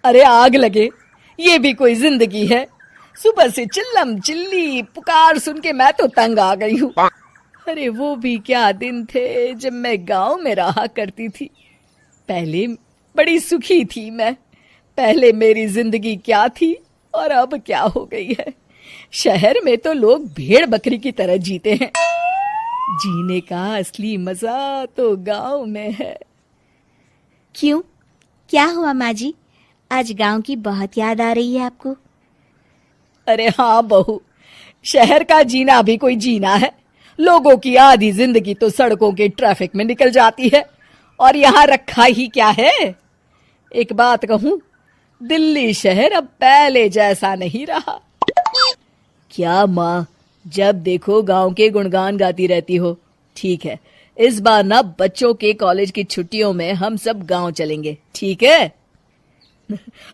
अरे आग लगे, ये भी कोई जिंदगी है। सुबह से चिल्लम चिल्ली पुकार सुन के मैं तो तंग आ गई हूँ। अरे वो भी क्या दिन थे जब मैं गांव में रहा करती थी। पहले बड़ी सुखी थी मैं। पहले मेरी जिंदगी क्या थी और अब क्या हो गई है। शहर में तो लोग भेड़ बकरी की तरह जीते हैं। जीने का असली मजा तो गांव में है। क्यों, क्या हुआ माँ जी? आज गांव की बहुत याद आ रही है आपको? अरे हाँ बहू, शहर का जीना भी कोई जीना है। लोगों की आधी जिंदगी तो सड़कों के ट्रैफिक में निकल जाती है और यहाँ रखा ही क्या है। एक बात कहूं, दिल्ली शहर अब पहले जैसा नहीं रहा। क्या माँ, जब देखो गांव के गुणगान गाती रहती हो। ठीक है, इस बार ना बच्चों के कॉलेज की छुट्टियों में हम सब गांव चलेंगे, ठीक है?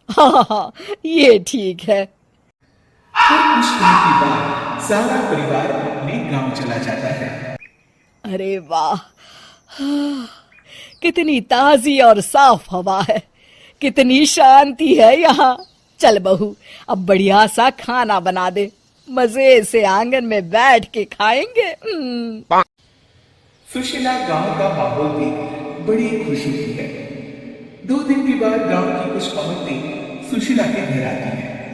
हाँ, ये ठीक है। हर कुछ दिन के बाद सारा परिवार अपने गांव चला जाता है। अरे वाह, कितनी ताजी और साफ हवा है, कितनी शांति है यहाँ। चल बहू, अब बढ़िया सा खाना बना दे, मजे से आंगन में बैठ के खाएंगे। सुशीला गांव का माहौल देख बड़ी खुशी हुई है। 2 दिन के बाद गांव की कुछ औरतें सुशीला के घर आती हैं।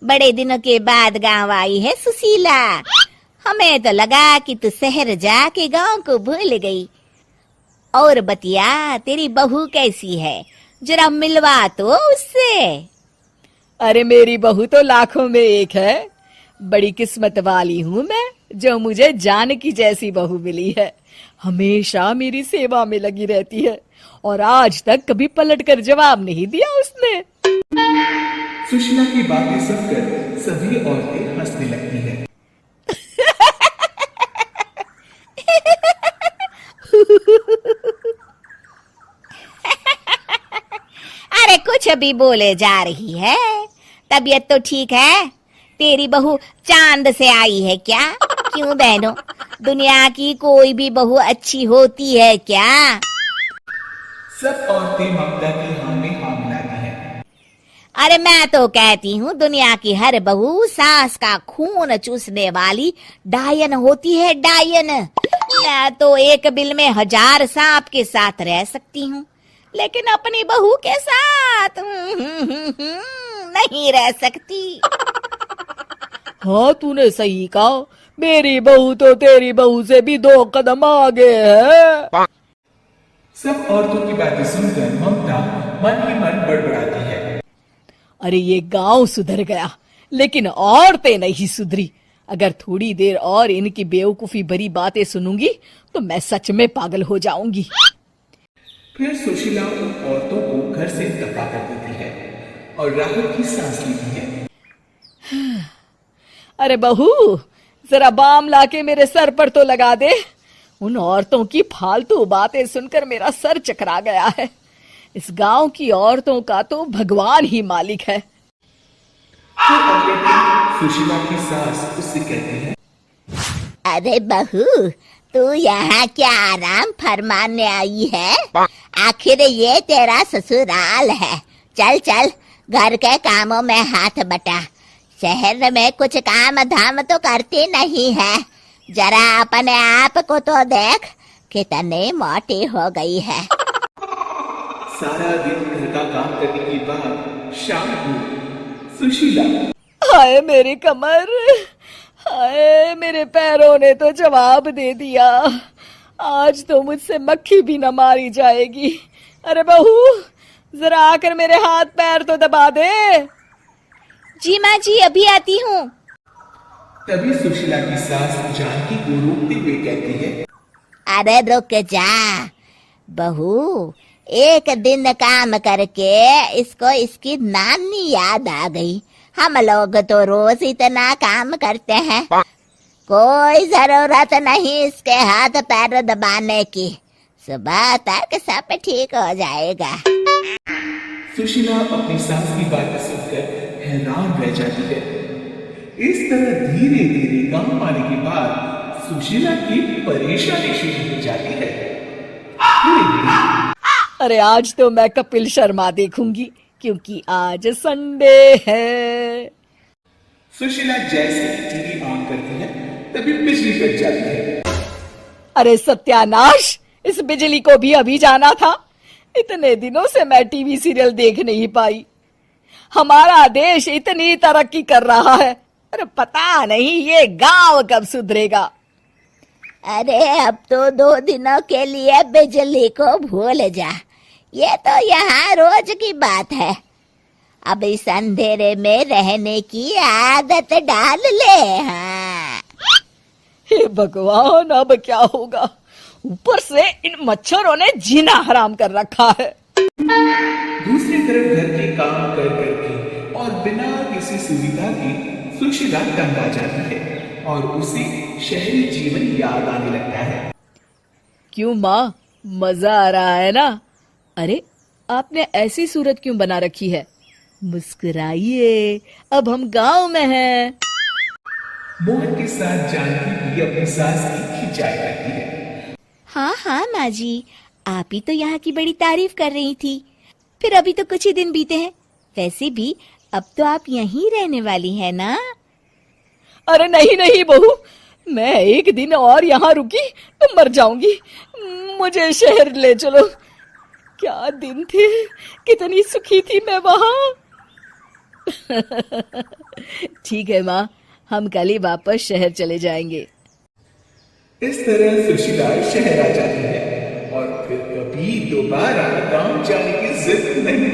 बड़े दिनों के बाद गांव आई है सुशीला। हमें तो लगा कि तू शहर जाके गांव को भूल गई। और बतिया, तेरी बहू कैसी है? जरा मिलवा तो उससे। अरे मेरी बहू तो लाखों में एक है। बड़ी किस्मत वाली हूँ मैं जो मुझे जानकी जैसी बहू मिली है। हमेशा मेरी सेवा में लगी रहती है और आज तक कभी पलटकर जवाब नहीं दिया उसने। सुशीला की बातें सुनकर सभी औरतें हंसने लगती हैं। अरे कुछ भी बोले जा रही है। तबीयत तो ठीक है? तेरी बहू चांद से आई है क्या? क्यों बहनों, दुनिया की कोई भी बहू अच्छी होती है क्या? सब औरतें ममता की हाँ में हाँ मिलाती हैं। अरे मैं तो कहती हूँ दुनिया की हर बहू सास का खून चूसने वाली डायन होती है, डायन। मैं तो एक बिल में 1000 सांप के साथ रह सकती हूँ, लेकिन अपनी बहू के साथ नहीं रह सकती। हाँ, तूने सही कहा। मेरी बहू तो तेरी बहू से भी 2 कदम आगे है। सब औरतों की बातें सुनकर ममता मन ही मन बड़बड़ाती है। अरे ये गांव सुधर गया, लेकिन औरतें नहीं सुधरी। अगर थोड़ी देर और इनकी बेवकूफी भरी बातें सुनूंगी तो मैं सच में पागल हो जाऊंगी। फिर सुशीला उन औरतों को घर से दफा कर देती है और राहत की सांस लेती है। अरे बहू, जरा बाम लाके मेरे सर पर तो लगा दे। उन औरतों की फालतू बातें सुनकर मेरा सर चकरा गया है। इस गांव की औरतों का तो भगवान ही मालिक है। फिर अगले दिन सुशीला की सास उससे कहती है, अरे बहू, तू यहाँ क्या आराम फरमाने आई है? आखिर ये तेरा ससुराल है। चल चल, घर के कामों में हाथ बटा। शहर में कुछ काम धाम तो करती नहीं है। जरा अपने आप को तो देख, कितनी मोटी हो गई है। सारा दिन घर का काम करने के बाद शाम को सुशीला, हाय मेरी कमर, हाय मेरे पैरों ने तो जवाब दे दिया। आज तो मुझसे मक्खी भी न मारी जाएगी। अरे बहू, जरा आकर मेरे हाथ पैर तो दबा दे। जी माँ जी, अभी आती हूँ। तभी सुशीला की सास जानकी को रोकते हुए कहती है, अरे रुक जा बहू, एक दिन काम करके इसको इसकी नानी याद आ गई। हम लोग तो रोज इतना काम करते हैं, कोई जरूरत नहीं इसके हाथ पैर दबाने की। सुबह तक सब ठीक हो जाएगा। सुशीला अपनी सास की बातें सुनकर हैरान रह जाती है। इस तरह धीरे धीरे गांव आने के बाद सुशीला की परेशानी शुरू हो जाती है। अरे आज तो मैं कपिल शर्मा देखूंगी क्योंकि आज संडे है। सुशीला जैसे टीवी ऑन करती है तभी बिजली कट जाती है। अरे सत्यानाश, इस बिजली को भी अभी जाना था। इतने दिनों से मैं टीवी सीरियल देख नहीं पाई। हमारा देश इतनी तरक्की कर रहा है, अरे पता नहीं ये गांव कब सुधरेगा। अरे अब तो 2 दिनों के लिए बिजली को भूल जा, ये तो यहाँ रोज की बात है। अब इस अंधेरे में रहने की आदत डाल ले। हाँ हे भगवान, अब क्या होगा? ऊपर से इन मच्छरों ने जीना हराम कर रखा है। दूसरी तरफ घर के काम कर करके और बिना किसी सुविधा के सुशीला तंग आ जाती है और उसे शहरी जीवन याद आने लगता है। क्यों माँ, मजा आ रहा है ना? अरे आपने ऐसी सूरत क्यों बना रखी है? मुस्कुराइए, अब हम गांव में हैं। मोहन के साथ जानकी भी अपनी सास की खिंचाई करती है। हाँ हाँ माँ जी, आप ही तो यहाँ की बड़ी तारीफ कर रही थी। फिर अभी तो कुछ ही दिन बीते हैं, वैसे भी अब तो आप यहीं रहने वाली है ना? अरे नहीं नहीं बहू, मैं एक दिन और यहाँ रुकी तो मर जाऊंगी। मुझे शहर ले चलो। क्या दिन थे, कितनी सुखी थी मैं वहां। ठीक है माँ, हम कल ही वापस शहर चले जाएंगे। इस तरह सुशीला शहर आ जाती है और फिर कभी दोबारा गांव जाने की जिद नहीं